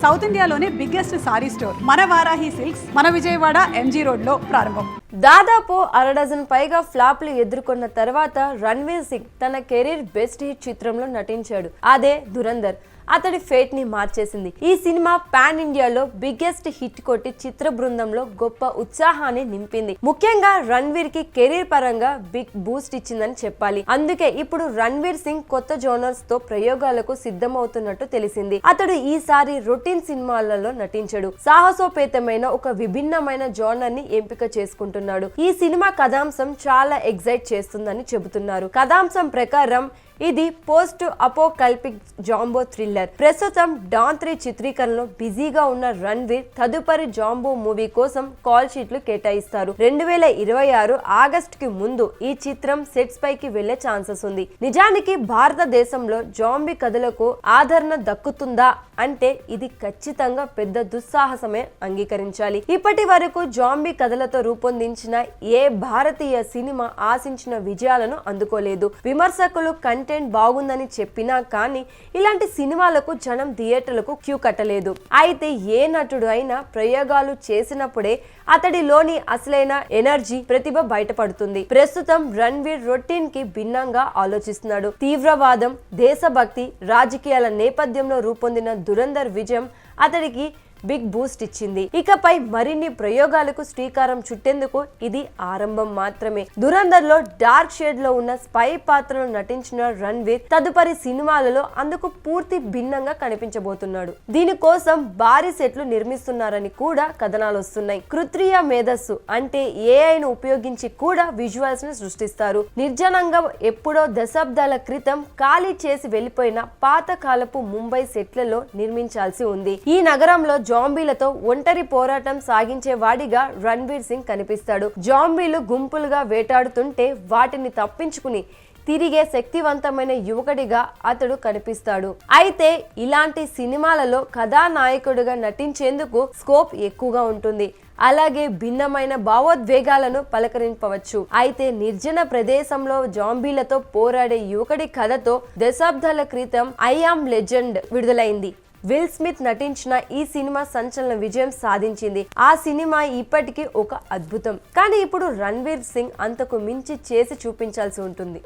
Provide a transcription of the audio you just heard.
South ఇండియాలోనే biggest sorry store మన Varahi silks మన విజయవాడ ఎంజీ రోడ్ లో ప్రారంభం. దాదాపు అరడజన్ పైగా ఫ్లాప్లు ఎదుర్కొన్న తర్వాత రణ్వీర్ సింగ్ తన కెరీర్ బెస్ట్ హిట్ చిత్రంలో నటించాడు. అదే దురంధర్. అతడి ఫేట్ ని మార్చేసింది. ఈ సినిమా పాన్ ఇండియాలో బిగ్గెస్ట్ హిట్ కొట్టి చిత్ర బృందంలో గొప్ప ఉత్సాహాన్ని నింపింది. ముఖ్యంగా రణ్వీర్ కి కెరీర్ పరంగా బిగ్ బూస్ట్ ఇచ్చిందని చెప్పాలి. అందుకే ఇప్పుడు రణ్వీర్ సింగ్ కొత్త జోనర్స్ తో ప్రయోగాలకు సిద్ధమవుతున్నట్టు తెలిసింది. అతడు ఈసారి రొటీన్ సినిమాలలో నటించడు. సాహసోపేతమైన ఒక విభిన్నమైన జోనర్ ని ఎంపిక చేసుకుంటున్నాడు. ఈ సినిమా కథాంశం చాలా ఎగ్జైట్ చేస్తుందని చెబుతున్నారు. కథాంశం ప్రకారం ఇది పోస్ట్ అపోకల్పిక్ జాంబో థ్రిల్లర్. ప్రస్తుతం డాన్ 3 చిత్రీకరణలో బిజీగా ఉన్న రణ్వీర్ తదుపరి జాంబో మూవీ కోసం కాల్ షీట్లు కేటాయిస్తారు. 2026 ఆగస్టుకి ముందు ఈ చిత్రం సెట్స్ పైకి వెళ్లే ఛాన్సెస్ ఉంది. నిజానికి భారతదేశంలో జాంబీ కథలకు ఆదరణ దక్కుతుందా అంటే ఇది ఖచ్చితంగా పెద్ద దుస్సాహసమే అంగీకరించాలి. ఇప్పటి వరకు జాంబీ కథలతో రూపొందించిన ఏ భారతీయ సినిమా ఆశించిన విజయాలను అందుకోలేదు. విమర్శకులు కంటెంట్ బాగుందని చెప్పినా కానీ ఇలాంటి సినిమాలకు జనం థియేటర్లకు క్యూ కట్టలేదు. అయితే ఏ నటుడు అయినా ప్రయోగాలు చేసినప్పుడే అతడిలోని అసలైన ఎనర్జీ, ప్రతిభ బయటపడుతుంది. ప్రస్తుతం రణ్వీర్ రొటీన్ కి భిన్నంగా ఆలోచిస్తున్నాడు. తీవ్రవాదం, దేశభక్తి, రాజకీయాల నేపథ్యంలో రూపొందిన దురంధర్ విజయం అతడికి బిగ్ బూస్ట్ ఇచ్చింది. ఇకపై మరిన్ని ప్రయోగాలకు శ్రీకారం చుట్టేందుకు ఇది ఆరంభం మాత్రమే. దురంధర్ లో డార్క్ షేడ్ లో ఉన్న స్పై పాత్రలో నటించిన రణ్వీర్ తదుపరి సినిమాలలో అందుకు పూర్తి భిన్నంగా కనిపించబోతున్నాడు. దీనికోసం భారీ సెట్లు నిర్మిస్తున్నారని కూడా కథనాలు వస్తున్నాయి. కృత్రిమ మేధస్సు అంటే ఏఐను ఉపయోగించి కూడా విజువల్స్ ని సృష్టిస్తారు. నిర్జనంగా ఎప్పుడో దశాబ్దాల క్రితం ఖాళీ చేసి వెళ్లిపోయిన పాతకాలపు ముంబై సెట్లలో నిర్మించాల్సి ఉంది. ఈ నగరంలో జాంబీలతో ఒంటరి పోరాటం సాగించే వాడిగా రణ్వీర్ సింగ్ కనిపిస్తాడు. జాంబీలు గుంపులుగా వేటాడుతుంటే వాటిని తప్పించుకుని తిరిగే శక్తివంతమైన యువకుడిగా అతడు కనిపిస్తాడు. అయితే ఇలాంటి సినిమాలలో కథానాయకుడిగా నటించేందుకు స్కోప్ ఎక్కువగా ఉంటుంది. అలాగే భిన్నమైన భావోద్వేగాలను పలకరింపవచ్చు. అయితే నిర్జన ప్రదేశంలో జాంబీలతో పోరాడే యువకుడి కథతో దశాబ్దాల క్రితం ఐ యామ్ లెజెండ్ విడుదలైంది. విల్ స్మిత్ నటించిన ఈ సినిమా సంచలన విజయం సాధించింది. ఆ సినిమా ఇప్పటికీ ఒక అద్భుతం. కానీ ఇప్పుడు రణ్వీర్ సింగ్ అంతకు మించి చేసి చూపించాల్సి ఉంటుంది.